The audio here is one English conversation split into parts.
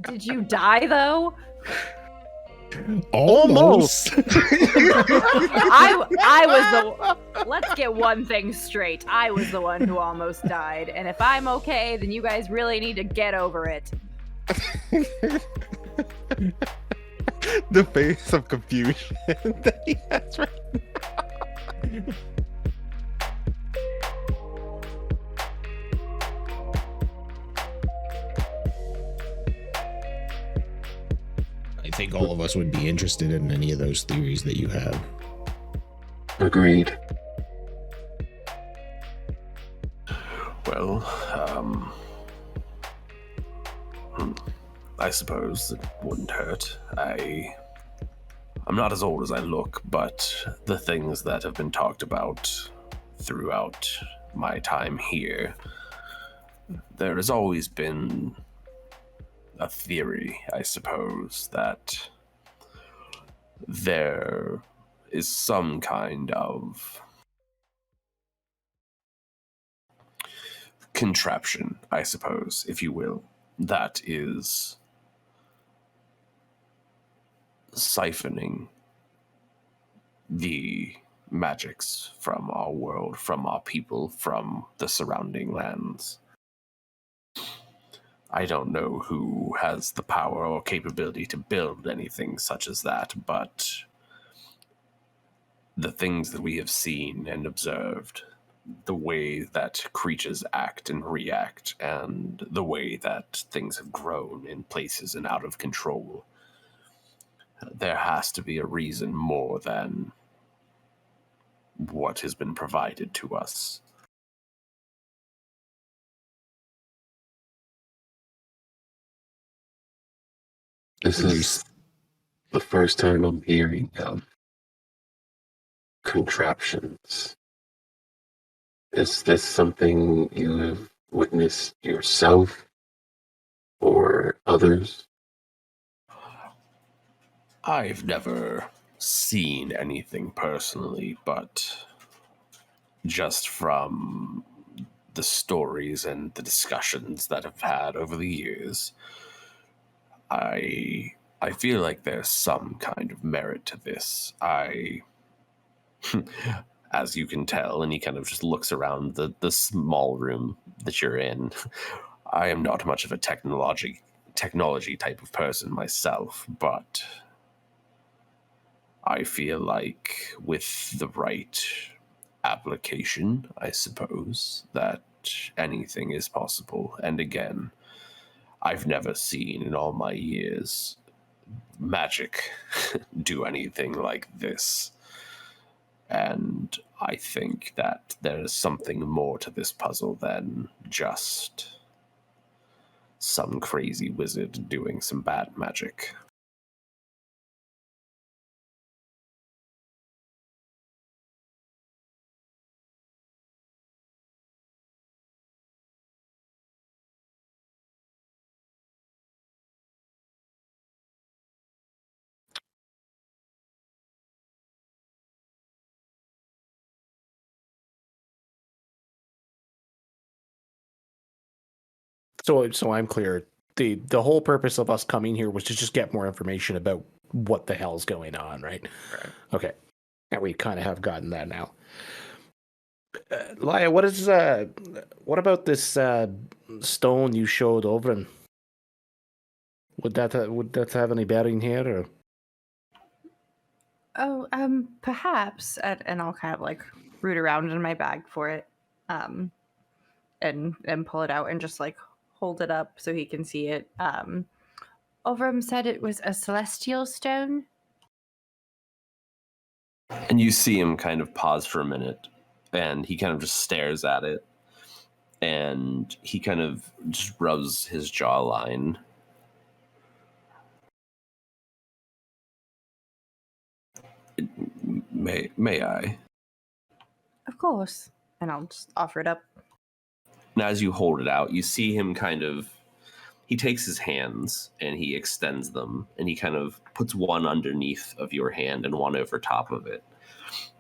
Did you die, though? Almost. I was the... Let's get one thing straight. I was the one who almost died. And if I'm okay, then you guys really need to get over it. The face of confusion that he has right now. I think all of us would be interested in any of those theories that you have. Agreed. Well, I suppose it wouldn't hurt. I'm not as old as I look, but the things that have been talked about throughout my time here, there has always been a theory, I suppose, that there is some kind of contraption, I suppose, if you will, that is siphoning the magics from our world, from our people, from the surrounding lands. I don't know who has the power or capability to build anything such as that, but the things that we have seen and observed, the way that creatures act and react, and the way that things have grown in places and out of control, there has to be a reason more than what has been provided to us. This is the first time I'm hearing of contraptions. Is this something you have witnessed yourself or others? I've never seen anything personally, but just from the stories and the discussions that I've had over the years, I feel like there's some kind of merit to this. As you can tell, and he kind of just looks around the small room that you're in, I am not much of a technology type of person myself, but I feel like with the right application, I suppose, that anything is possible. And again, I've never seen in all my years magic do anything like this. And I think that there is something more to this puzzle than just some crazy wizard doing some bad magic. So I'm clear. The whole purpose of us coming here was to just get more information about what the hell's going on, right? Okay. And we kind of have gotten that now. Laya, what about this stone you showed over him? Would that have any bearing here, or? Oh, perhaps. And I'll kind of like root around in my bag for it, and pull it out and just like hold it up so he can see it. Overham said it was a celestial stone. And you see him kind of pause for a minute, and he kind of just stares at it, and he kind of just rubs his jawline. May I? Of course. And I'll just offer it up. And as you hold it out, you see him kind of, he takes his hands and he extends them, and he kind of puts one underneath of your hand and one over top of it.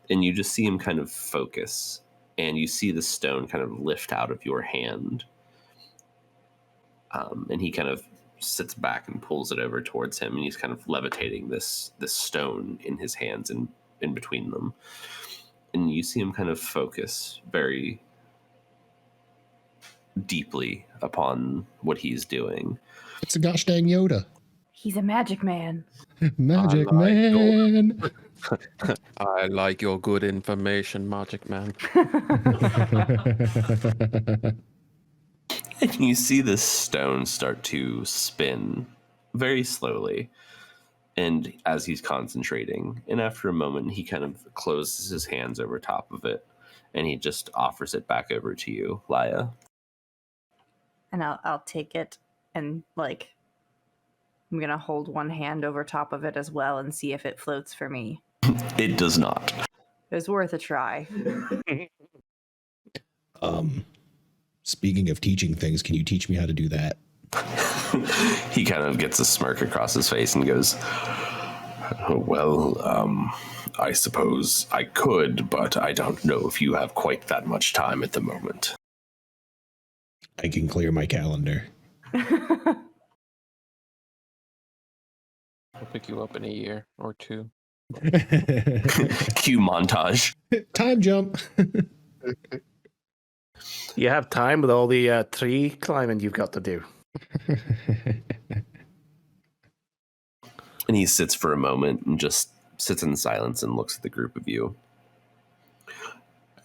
And you just see him kind of focus, and you see the stone kind of lift out of your hand. And he kind of sits back and pulls it over towards him, and he's kind of levitating this stone in his hands and in between them. And you see him kind of focus very deeply upon what he's doing. It's a gosh dang Yoda. He's a magic man. Magic I like man. I like your good information, Magic Man. And you see this stone start to spin very slowly. And as he's concentrating, and after a moment, he kind of closes his hands over top of it, and he just offers it back over to you, Laya. And I'll take it and like I'm gonna hold one hand over top of it as well and see if it floats for me. It does not. It was worth a try. Speaking of teaching things, can you teach me how to do that? He kind of gets a smirk across his face and goes, well, I suppose I could, but I don't know if you have quite that much time at the moment. I can clear my calendar. I'll pick you up in a year or two. Cue montage. Time jump. You have time with all the tree climbing you've got to do. And he sits for a moment and just sits in silence and looks at the group of you.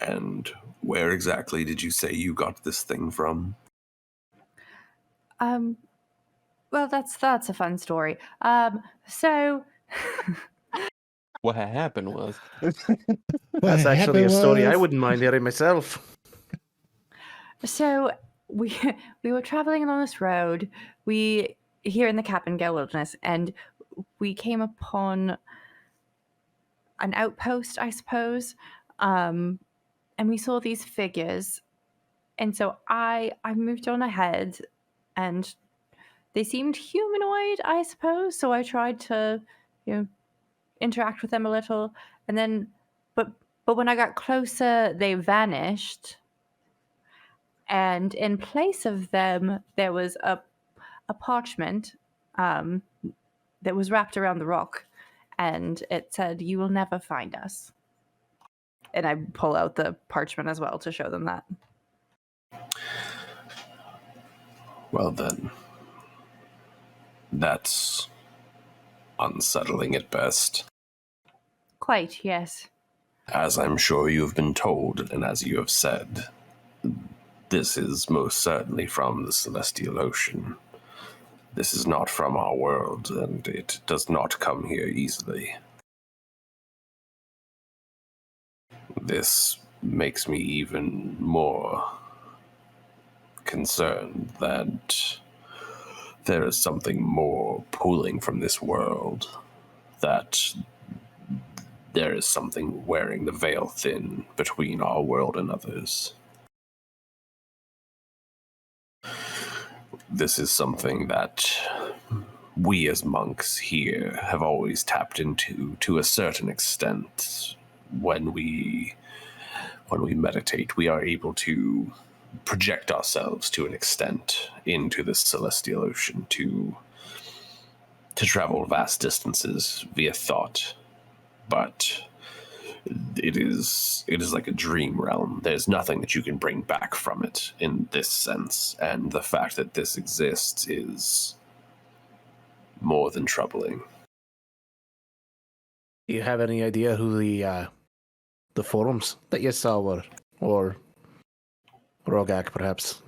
And where exactly did you say you got this thing from? Well, that's a fun story. So What happened was That's actually a story I wouldn't mind hearing myself. So we were traveling along this road. We here in the Capangale Wilderness, and we came upon an outpost, I suppose. And we saw these figures, and so I moved on ahead, and they seemed humanoid, I suppose. So I tried to, interact with them a little, and then, but when I got closer, they vanished. And in place of them, there was a parchment that was wrapped around the rock, and it said, "You will never find us." And I pull out the parchment as well to show them that. Well then, that's unsettling at best. Quite, yes. As I'm sure you have been told, and as you have said, this is most certainly from the Celestial Ocean. This is not from our world, and it does not come here easily. This makes me even more concerned that there is something more pulling from this world, that there is something wearing the veil thin between our world and others. This is something that we as monks here have always tapped into to a certain extent. When we meditate, we are able to project ourselves to an extent into the Celestial Ocean to travel vast distances via thought. But it is like a dream realm. There's nothing that you can bring back from it in this sense, and the fact that this exists is more than troubling. Do you have any idea who the forums that you saw were, or Rogak perhaps?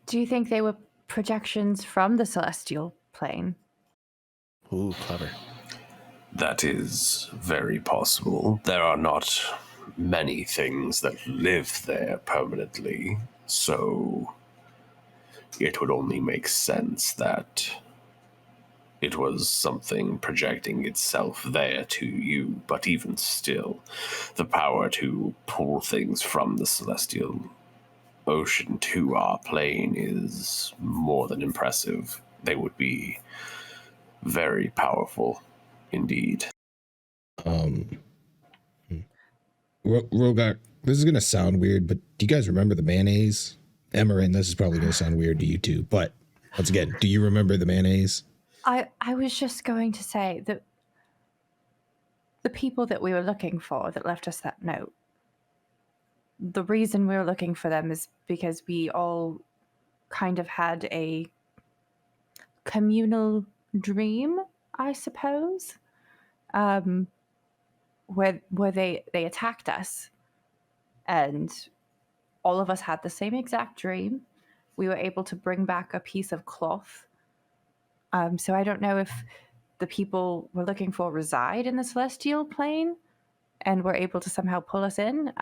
Do you think they were projections from the celestial plane? Ooh, clever. That is very possible. There are not many things that live there permanently, so it would only make sense that it was something projecting itself there to you. But even still, the power to pull things from the Celestial Ocean to our plane is more than impressive. They would be very powerful. Indeed. Rogak, this is going to sound weird, but do you guys remember the mayonnaise? Emmerin, this is probably going to sound weird to you too, but Once again, do you remember the mayonnaise? I was just going to say that the people that we were looking for that left us that note, the reason we were looking for them is because we all kind of had a communal dream, I suppose, where they attacked us, and all of us had the same exact dream. We were able to bring back a piece of cloth. So I don't know if the people we're looking for reside in the celestial plane and were able to somehow pull us in.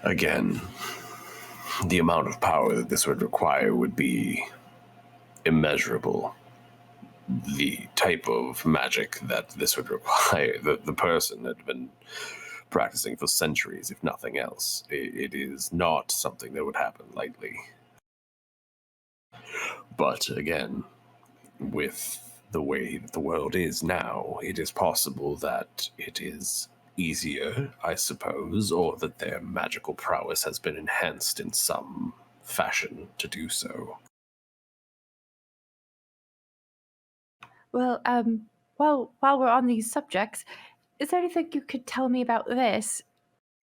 Again, the amount of power that this would require would be immeasurable. The type of magic that this would require, the person had been practicing for centuries, if nothing else. It is not something that would happen lightly. But again, with the way that the world is now, it is possible that it is easier, I suppose, or that their magical prowess has been enhanced in some fashion to do so. Well, while we're on these subjects, is there anything you could tell me about this?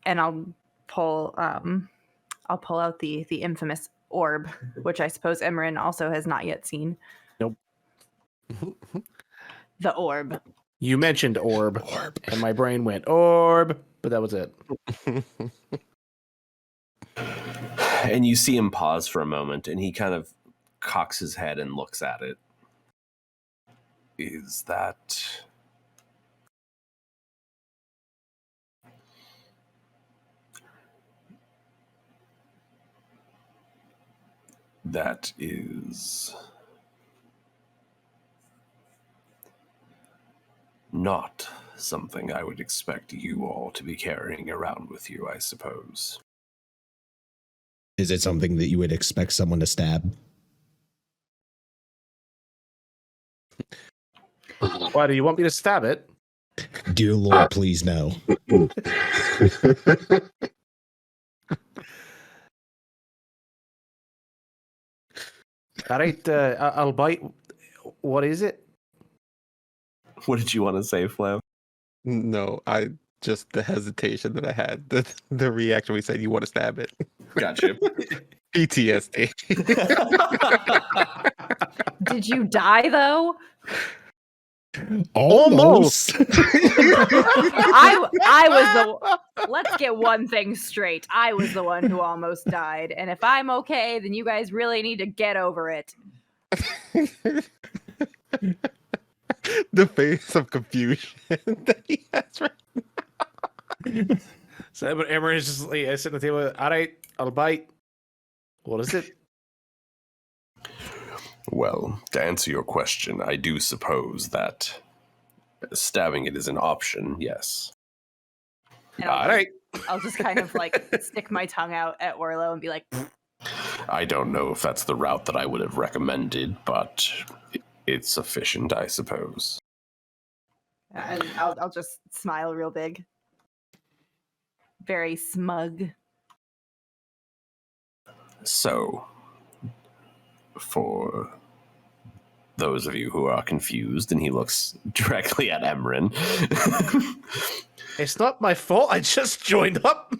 And I'll pull out the infamous orb, which I suppose Emmerin also has not yet seen. Nope. The orb. You mentioned orb, and my brain went orb, but that was it. And you see him pause for a moment, and he kind of cocks his head and looks at it. Is that... That is... not something I would expect you all to be carrying around with you, I suppose. Is it something that you would expect someone to stab? Why, do you want me to stab it? Dear Lord, please no. All right, I'll bite. What is it? What did you want to say, Flav? No, I just the hesitation that I had, the reaction we said you want to stab it. Gotcha. PTSD. Did you die though? Almost. I was the. Let's get one thing straight. I was the one who almost died, and if I'm okay, then you guys really need to get over it. The face of confusion that he has right now. So, but Emmerin is just like, I sit at the table. All right, I'll bite. What is it? Well, to answer your question, I do suppose that stabbing it is an option, yes. And All right. I'll just kind of like stick my tongue out at Orlo and be like, I don't know if that's the route that I would have recommended, but it's sufficient, I suppose. and I'll just smile real big. Very smug. So, for those of you who are confused, and he looks directly at Emmerin. It's not my fault. I just joined up.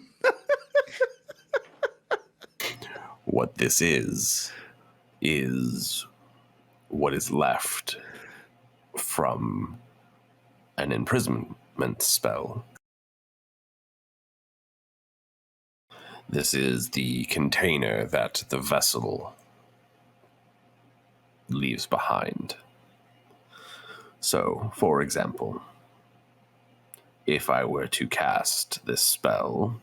What this is what is left from an imprisonment spell. This is the container that the vessel leaves behind. So, for example, if I were to cast this spell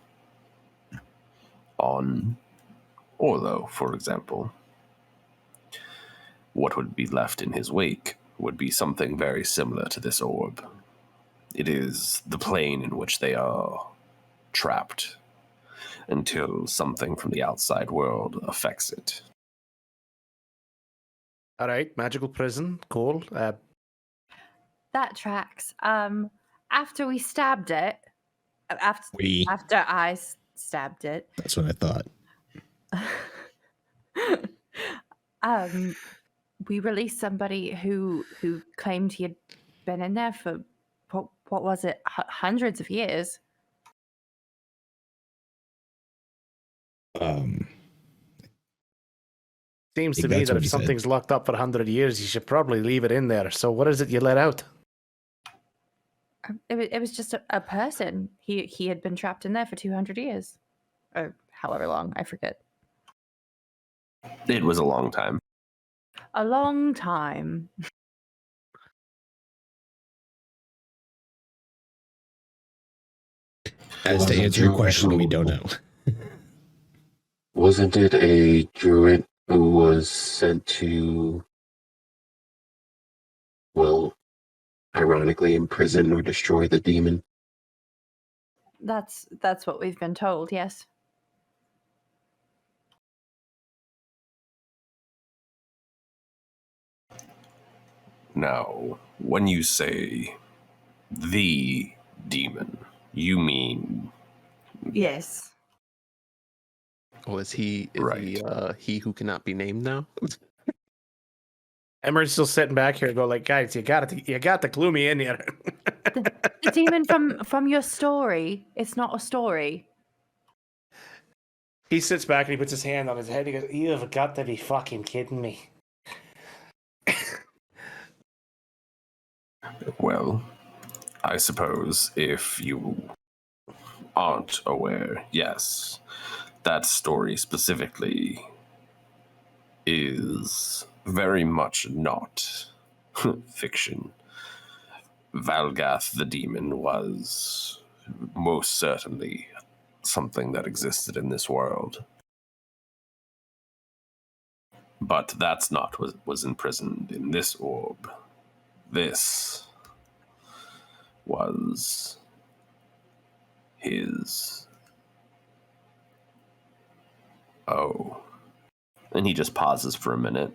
on Orlo, for example, what would be left in his wake would be something very similar to this orb. It is the plane in which they are trapped until something from the outside world affects it. All right, magical prison. Cool. That tracks. After we stabbed it, after We. I stabbed it, That's what I thought. We released somebody who claimed he had been in there for what was it, hundreds of years. Seems to think me that's that what if he said. something's locked up for 100 years, you should probably leave it in there. So what is it you let out? It was just a person. He had been trapped in there for 200 years, or however long, I forget. It was a long time. A long time. As to answer your question, we don't know. Wasn't it a druid who was sent to, well, ironically, imprison or destroy the demon? That's what we've been told. Yes. Now, when you say the demon, you mean Yes. Oh, is he Right. he who cannot be named now? Emmerin's still sitting back here, go like, guys, you got to glue me in here. The demon from your story. It's not a story. He sits back and he puts his hand on his head. And he goes, "You have got to be fucking kidding me." Well, I suppose if you aren't aware, yes, that story specifically is very much not fiction. Valgath the demon was most certainly something that existed in this world. But that's not what was imprisoned in this orb. This was his... Oh. And he just pauses for a minute.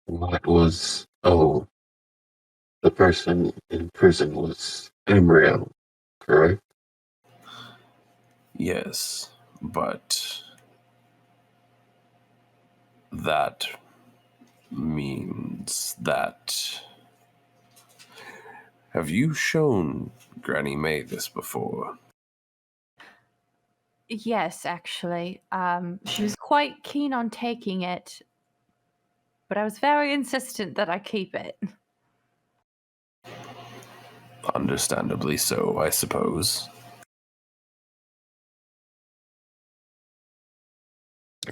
What was... Oh, the person in prison was Emmerin, correct? Yes, but that means that... Have you shown Granny May this before? Yes, actually. She was quite keen on taking it, but I was very insistent that I keep it. Understandably so, I suppose.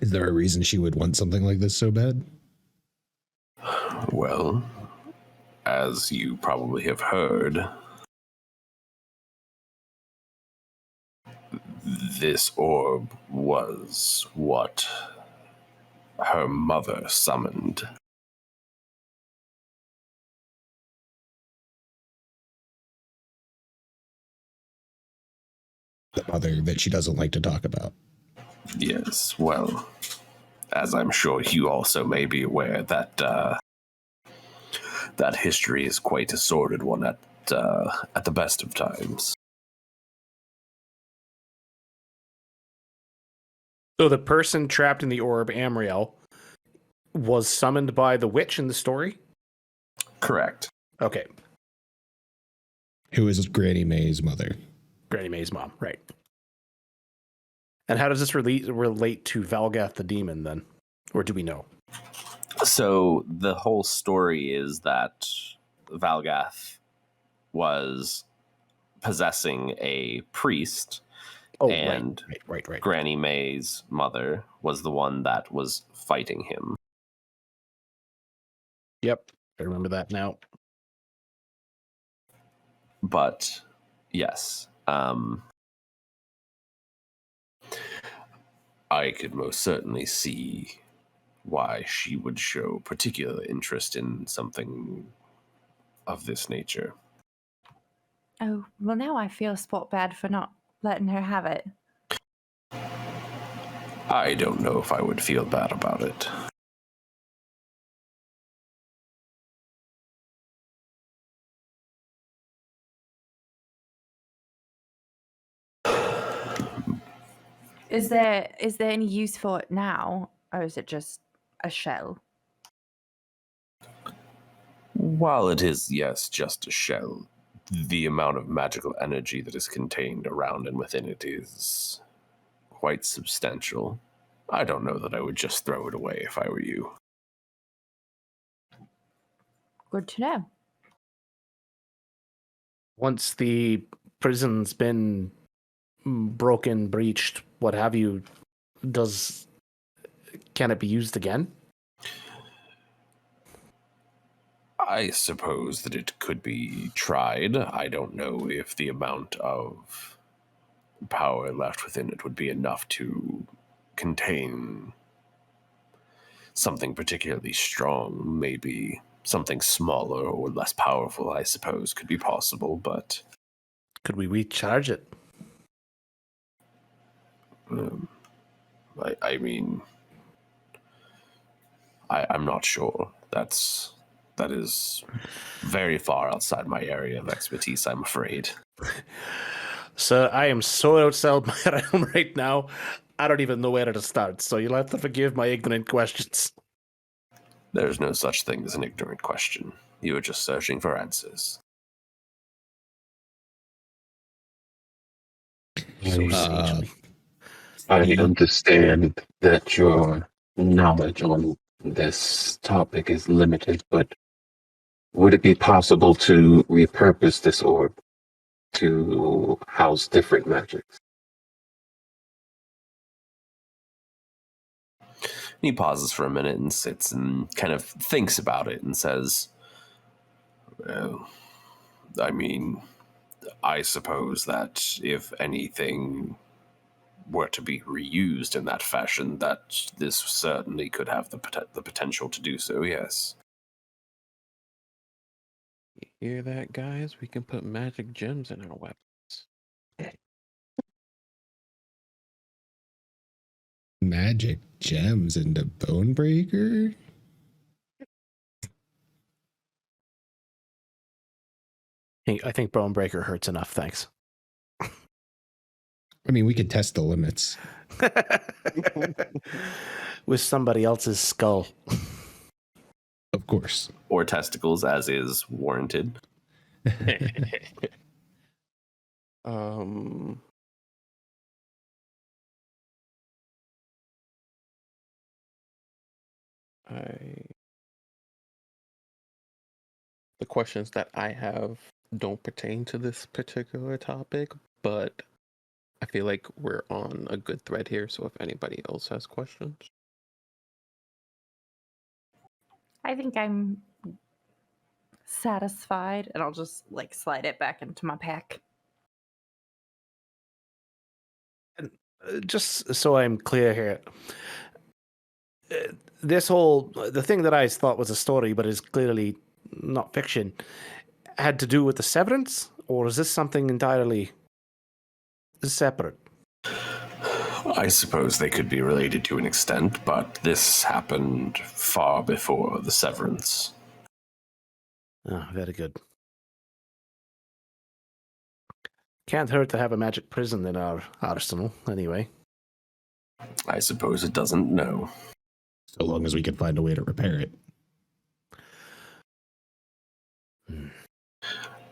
Is there a reason she would want something like this so bad? Well, as you probably have heard, this orb was what her mother summoned. The mother that she doesn't like to talk about. Yes, well, as I'm sure you also may be aware, that that history is quite a sordid one at the best of times. So the person trapped in the orb, Amriel, was summoned by the witch in the story? Correct. Okay. Who is Granny May's mother? Granny May's mom, right. And how does this relate to Valgath the demon then? Or do we know? So the whole story is that Valgath was possessing a priest, and right. Granny May's mother was the one that was fighting him. Yep, I remember that now. But yes, I could most certainly see why she would show particular interest in something of this nature. Oh, well, now I feel spot bad for not letting her have it. I don't know if I would feel bad about it. Is there any use for it now, or is it just a shell? While it is, yes, just a shell, the amount of magical energy that is contained around and within it is quite substantial. I don't know that I would just throw it away if I were you. Good to know. Once the prison's been broken, breached, what have you, can it be used again? I suppose that it could be tried. I don't know if the amount of power left within it would be enough to contain something particularly strong. Maybe something smaller or less powerful, I suppose, could be possible, but... Could we recharge it? I mean... I'm not sure. That is very far outside my area of expertise, I'm afraid. So I am so outside my realm right now, I don't even know where to start, so you'll have to forgive my ignorant questions. There's no such thing as an ignorant question. You are just searching for answers. So I sagely. understand that your knowledge on this topic is limited, but would it be possible to repurpose this orb to house different magics? He pauses for a minute and sits and kind of thinks about it and says, well, I mean, I suppose that if anything were to be reused in that fashion, that this certainly could have the potential to do so, yes. You hear that, guys? We can put magic gems in our weapons. Magic gems into Bonebreaker? I think Bonebreaker hurts enough, thanks. I mean, we could test the limits. With somebody else's skull. Of course. Or testicles, as is warranted. The questions that I have don't pertain to this particular topic, but I feel like we're on a good thread here, so if anybody else has questions. I think I'm satisfied, and I'll just like slide it back into my pack. Just so I'm clear here, the thing that I thought was a story, but is clearly not fiction, had to do with the severance, or is this something entirely separate? I suppose they could be related to an extent, but this happened far before the severance. Oh, very good. Can't hurt to have a magic prison in our arsenal, anyway. I suppose it doesn't know. So long as we can find a way to repair it.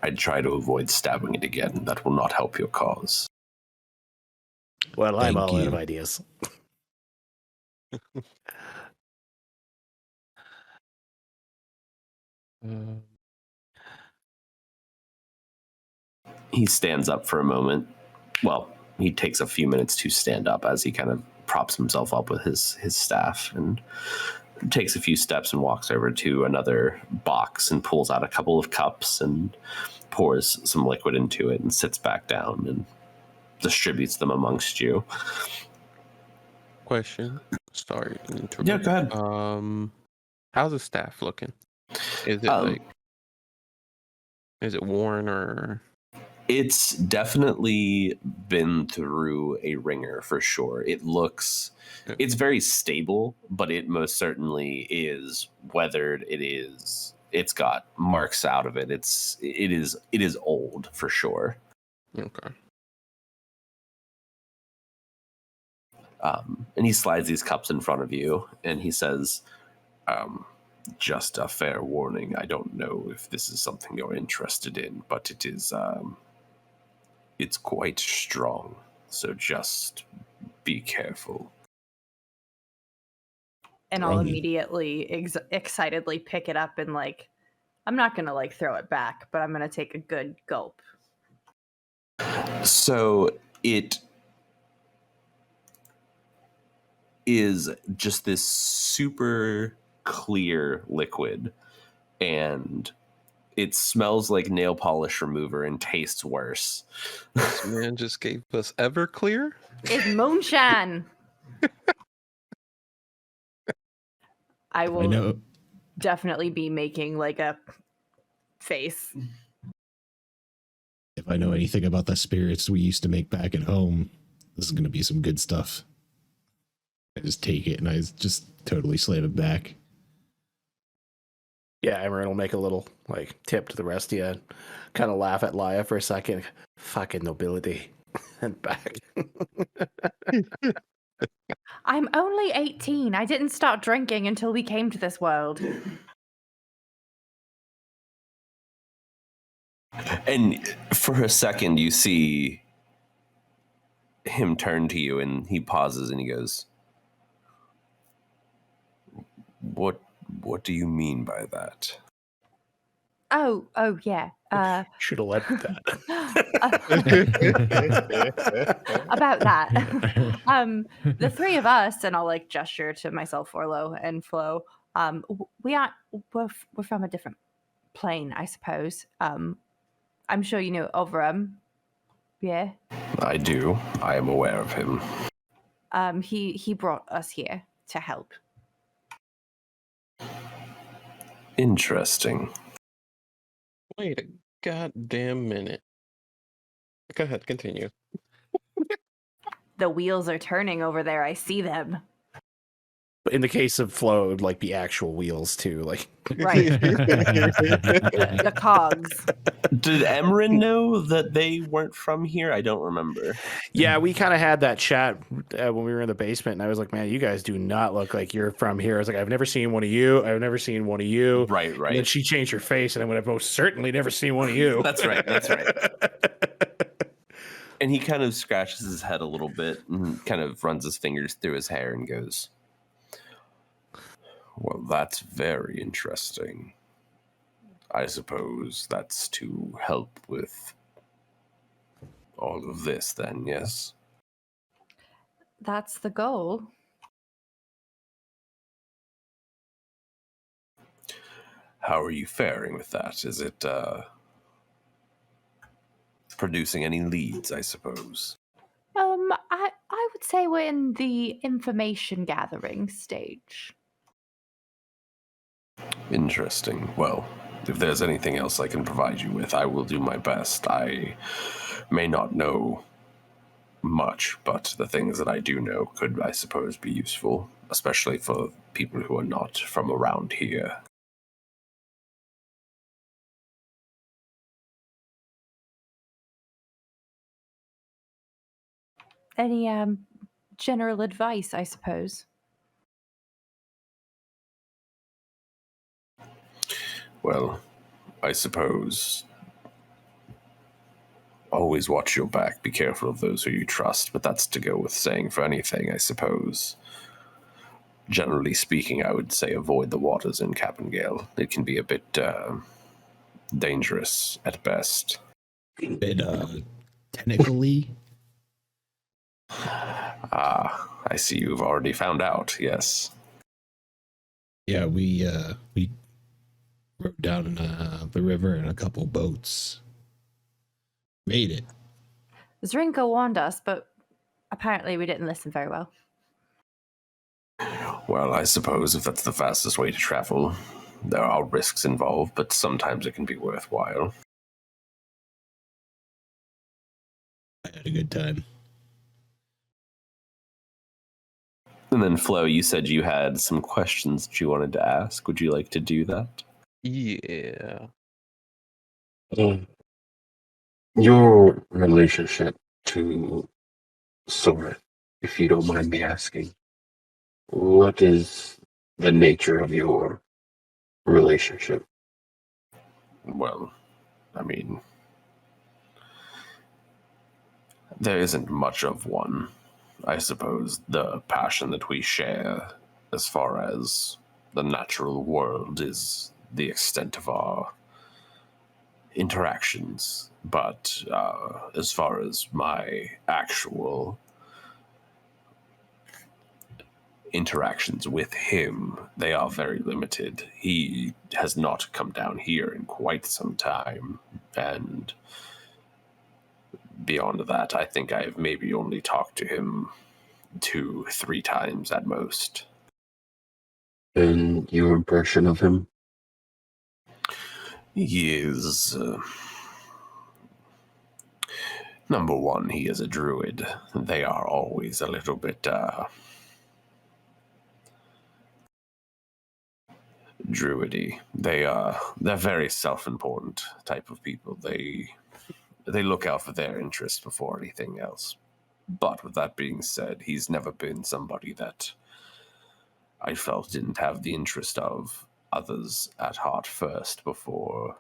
I'd try to avoid stabbing it again. That will not help your cause. Well, I'm Thank all out you. of ideas. He stands up for a moment. Well, he takes a few minutes to stand up as he kind of props himself up with his staff and takes a few steps and walks over to another box and pulls out a couple of cups and pours some liquid into it and sits back down and distributes them amongst you. Question. Sorry. Yeah, go ahead. How's the staff looking? Is it is it worn or? It's definitely been through a ringer for sure. It's very stable, but it most certainly is weathered. It's got marks out of it. It is old for sure. Okay. And he slides these cups in front of you, and he says, just a fair warning. I don't know if this is something you're interested in, but it is, it's quite strong. So just be careful. And I'll Wrong. immediately excitedly pick it up and like, I'm not gonna like throw it back, but I'm gonna take a good gulp. So it is just this super clear liquid, and it smells like nail polish remover and tastes worse. This man just gave us Everclear. It's moonshine. I I will know. definitely be making like a face. If I know anything about the spirits we used to make back at home, this is going to be some good stuff. I just take it and I just totally slam it back. Yeah, Emmerin will make a little like tip to the rest of you, kind of laugh at Laya for a second. Fucking nobility, and back. I'm only 18. I didn't start drinking until we came to this world. And for a second, you see him turn to you, and he pauses, and he goes, What do you mean by that? Oh, yeah. Should have led with that. About that. The three of us, and I'll like gesture to myself, Orlo, and Flo. We're from a different plane, I suppose. I'm sure you know Overum. Yeah. I do. I am aware of him. He brought us here to help. Interesting. Wait a goddamn minute. Go ahead, continue. The wheels are turning over there. I see them. But in the case of Flo, it would like be actual wheels too. Like Right. The cogs. Did Emmerin know that they weren't from here? I don't remember. yeah, we kind of had that chat when we were in the basement, and I was like, "Man, you guys do not look like you're from here." I was like, "I've never seen one of you. I've never seen one of you." Right. And then she changed her face, and I went, "I've most certainly never seen one of you." That's right. And he kind of scratches his head a little bit and kind of runs his fingers through his hair and goes, Well, that's very interesting. I suppose that's to help with all of this then, yes? That's the goal. How are you faring with that? Is it producing any leads, I suppose? I would say we're in the information gathering stage. Interesting. Well, if there's anything else I can provide you with, I will do my best. I may not know much, but the things that I do know could, I suppose, be useful, especially for people who are not from around here. Any general advice, I suppose? Well, I suppose always watch your back. Be careful of those who you trust, but that's to go with saying for anything, I suppose. Generally speaking, I would say avoid the waters in Capengale. It can be a bit dangerous at best. Bit technically. I see you've already found out, yes. Yeah, we rode down the river in a couple boats. Made it. Zrinko warned us, but apparently we didn't listen very well. Well, I suppose if that's the fastest way to travel, there are risks involved, but sometimes it can be worthwhile. I had a good time. And then, Flo, you said you had some questions that you wanted to ask. Would you like to do that? Yeah. Your relationship to Sora if you don't mind me asking, what is the nature of your relationship? Well, I mean, there isn't much of one. I suppose the passion that we share as far as the natural world is the extent of our interactions. But as far as my actual interactions with him, they are very limited. He has not come down here in quite some time, and beyond that, I think I've maybe only talked to him 2-3 times at most. And your impression of him? He is... number one, he is a druid. They are always a little bit, druidy. They're very self-important type of people. They look out for their interests before anything else. But with that being said, he's never been somebody that I felt didn't have the interest of others at heart first before.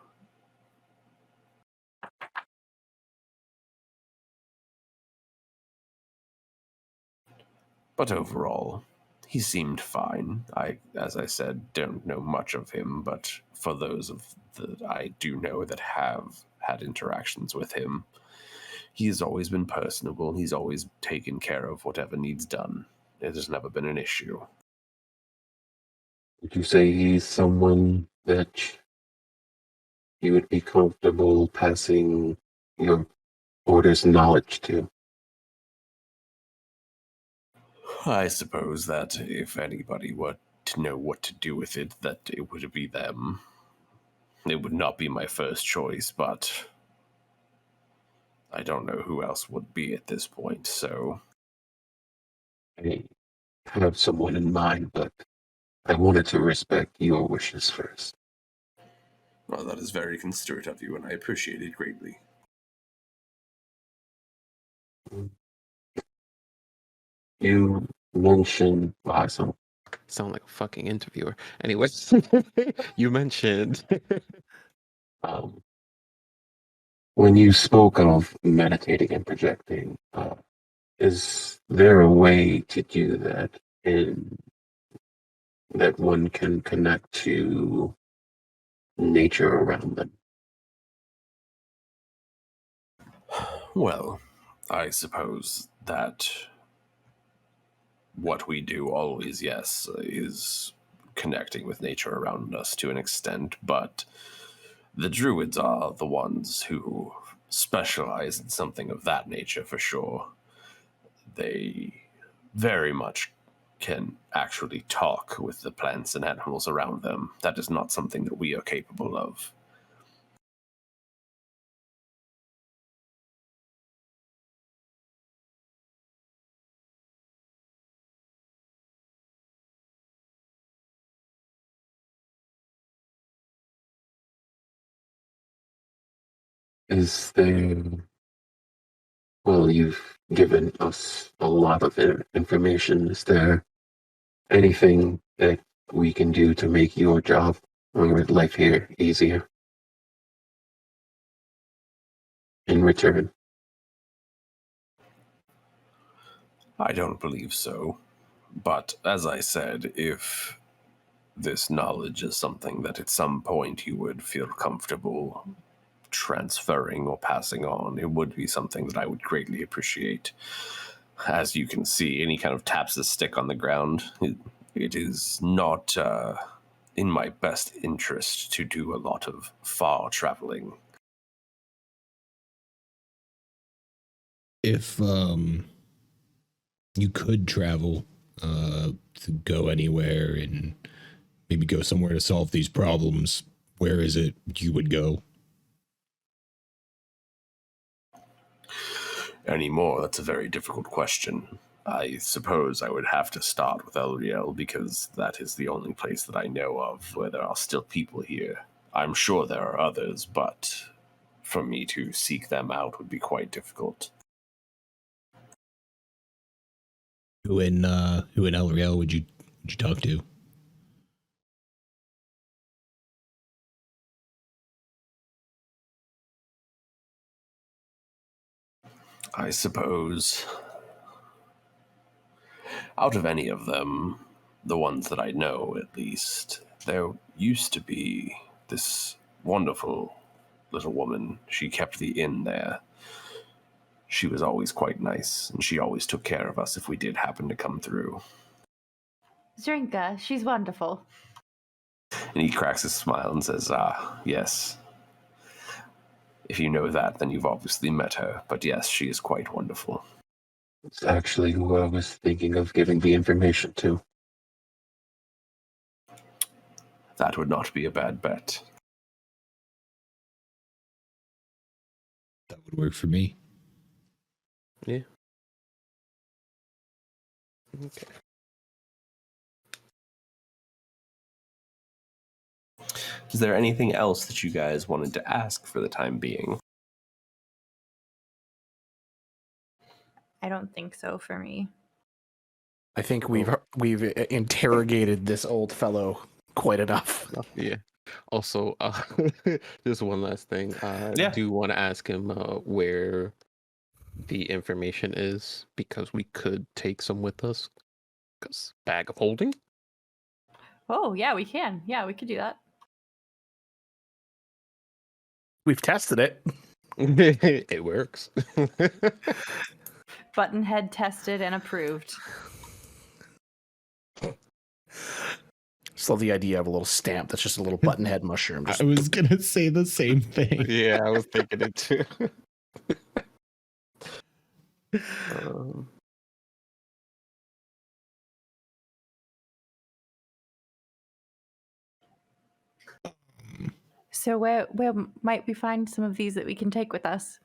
But overall, he seemed fine. As I said, don't know much of him, but for those that I do know that have had interactions with him, he's always been personable. He's always taken care of whatever needs done. It has never been an issue. Would you say he's someone that you would be comfortable passing your orders knowledge to? I suppose that if anybody were to know what to do with it, that it would be them. It would not be my first choice, but I don't know who else would be at this point, so... I have someone in mind, but I wanted to respect your wishes first. Well, that is very considerate of you, and I appreciate it greatly. You mentioned awesome. Sound like a fucking interviewer. Anyway, you mentioned. When you spoke of meditating and projecting, is there a way to do that in that one can connect to nature around them? Well, I suppose that what we do always, yes, is connecting with nature around us to an extent, but the druids are the ones who specialize in something of that nature for sure. They very much can actually talk with the plants and animals around them. That is not something that we are capable of. Is there, well, you've given us a lot of information. Is there anything that we can do to make your job or your life here easier in return? I don't believe so. But as I said, if this knowledge is something that at some point you would feel comfortable transferring or passing on, it would be something that I would greatly appreciate. As you can see, any kind of taps the stick on the ground. It is not in my best interest to do a lot of far traveling. If you could travel to go anywhere and maybe go somewhere to solve these problems, where is it you would go? Anymore, that's a very difficult question. I suppose I would have to start with Elriel because that is the only place that I know of where there are still people here. I'm sure there are others, but for me to seek them out would be quite difficult. Who in Elriel would you talk to? I suppose out of any of them, the ones that I know at least, there used to be this wonderful little woman. She kept the inn there. She was always quite nice, and she always took care of us if we did happen to come through. Zrinka, she's wonderful. And he cracks a smile and says, yes. If you know that, then you've obviously met her. But yes, she is quite wonderful. It's actually who I was thinking of giving the information to. That would not be a bad bet. That would work for me. Yeah. Okay. Is there anything else that you guys wanted to ask for the time being? I don't think so for me. I think we've interrogated this old fellow quite enough. Yeah. Also, just one last thing. I Yeah. do want to ask him where the information is, because we could take some with us. Because bag of holding. Oh, yeah, we can. Yeah, we could do that. We've tested it. It works. Buttonhead tested and approved. Still the idea of a little stamp that's just a little buttonhead mushroom. Just I was gonna say the same thing. Yeah, I was thinking it too. So where might we find some of these that we can take with us?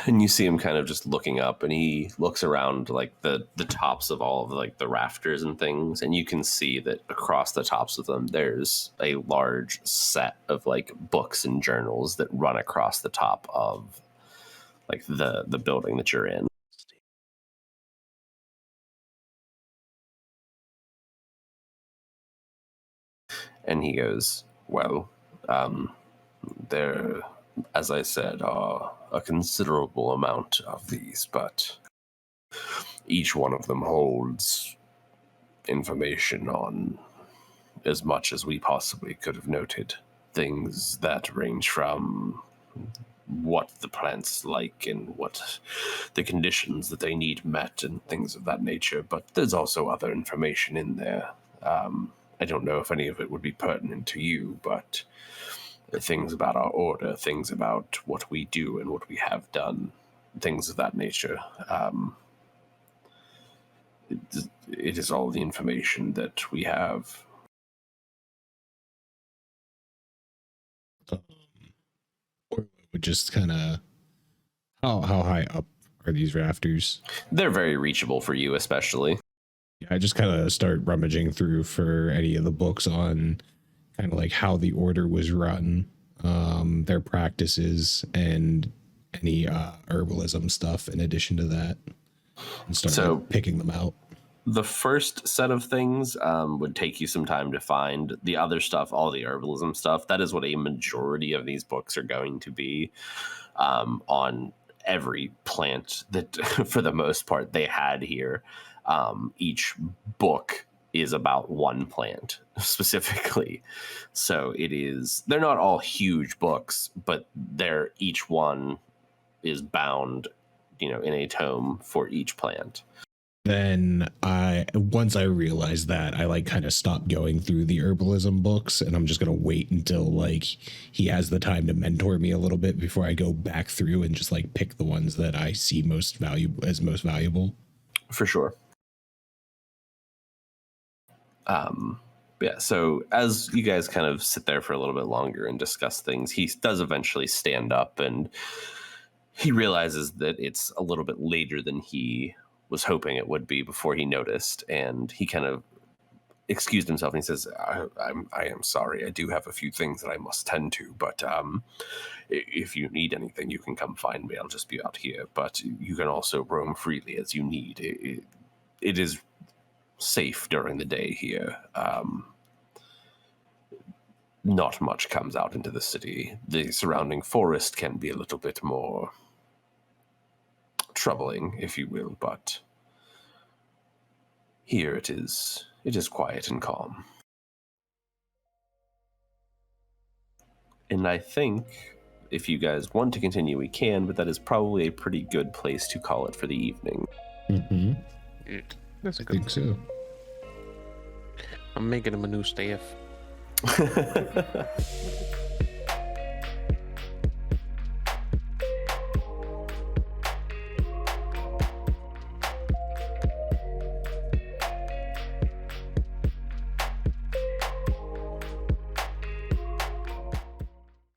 And you see him kind of just looking up, and he looks around like the tops of all of like the rafters and things, and you can see that across the tops of them there's a large set of like books and journals that run across the top of like the building that you're in. And he goes, well, there, as I said, are a considerable amount of these, but each one of them holds information on as much as we possibly could have noted. Things that range from what the plant's like and what the conditions that they need met and things of that nature, but there's also other information in there. I don't know if any of it would be pertinent to you, but things about our order, things about what we do and what we have done, things of that nature. It is all the information that we have. Or would just kind of how high up are these rafters? They're very reachable for you, especially. Yeah, I just kind of start rummaging through for any of the books on kind of like how the order was run, their practices, and any herbalism stuff in addition to that, and start picking them out. The first set of things would take you some time to find. The other stuff, all the herbalism stuff, that is what a majority of these books are going to be on every plant that, for the most part, they had here. Each book is about one plant specifically. So they're not all huge books, but each one is bound, in a tome for each plant. Then once I realized that, I like kind of stopped going through the herbalism books, and I'm just gonna wait until like he has the time to mentor me a little bit before I go back through and just like pick the ones that I see most valuable. For sure. Yeah, so as you guys kind of sit there for a little bit longer and discuss things, he does eventually stand up, and he realizes that it's a little bit later than he was hoping it would be before he noticed, and he kind of excused himself, and he says, I am sorry. I do have a few things that I must tend to, but if you need anything, you can come find me. I'll just be out here. But you can also roam freely as you need. It is safe during the day here. Not much comes out into the city. The surrounding forest can be a little bit more troubling, if you will, but here it is quiet and calm. And I think if you guys want to continue, we can, but that is probably a pretty good place to call it for the evening. Mm-hmm. That's a I good think so. I'm making him a new staff.